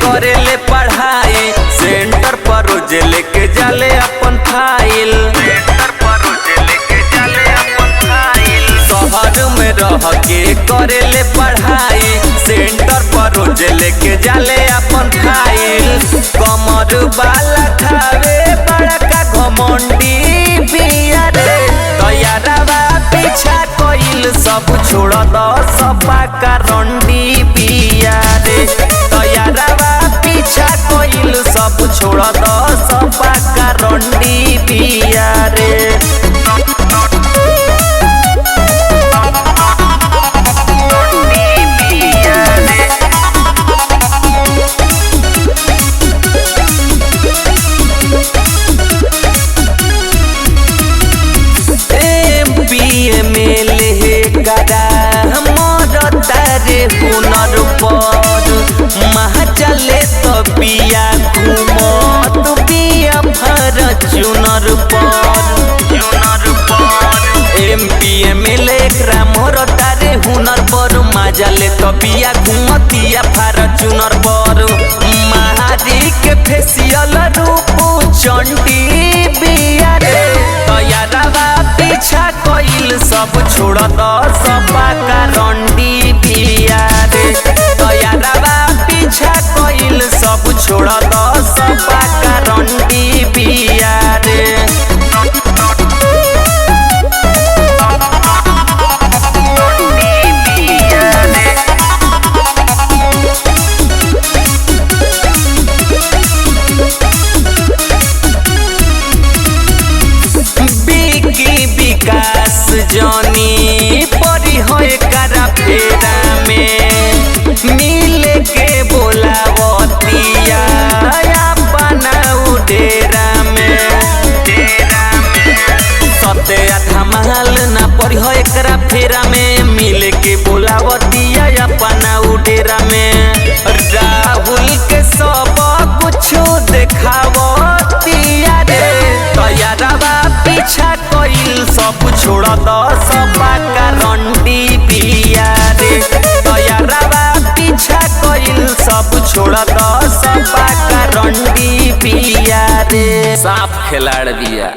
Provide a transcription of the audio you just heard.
करेले पढ़ाई, सेंटर पर रोज लेके जाले अपन फाइल। शहर में रह के करेले पढ़ाई, सेंटर पर रोज लेके जाले अपन फाइल। कमर वाला खावे बड़का घमंडी बिया रे, तैयारवा पीछा कोइल सब छोड़ दो सपा का रंडी बिया रे। तैयारवा पीछा कोइल सब छोड़ दो सपा का रंडी बिया रे। हुनर पर महा चले तो पिया घूमत पिया फॉर्च्यूनर पर। MP MLA मोर तारे हुनर पर मजा ले तो पिया घूमतिया फॉर्च्यूनर पर। महारी के फेसियल रूप चंडी बिया रे, तैयारवा पीछा कोइल सब छोड़ दो सपा का रंडी बिया रे। तैयारवा पीछा कोइल सब छोड़ दो सपा का रंडी बिया रे। विकास जनी परी होए करा फेरा में, मिले के बोलावतिया अपना उडेरा में। सत्या धमाल ना परी होए करा फेरा में, मिले के बोलावतिया अपना उडेरा में। राहुल के सब कुछ देखावतिया रे, तैयारवा पीछा कोइल सब छोड़ दो सपा का रंडी बिया रे। तैयारवा पीछा कोइल सब छोड़ दो सपा का रंडी बिया रे। साफ खिलाड़ बिया।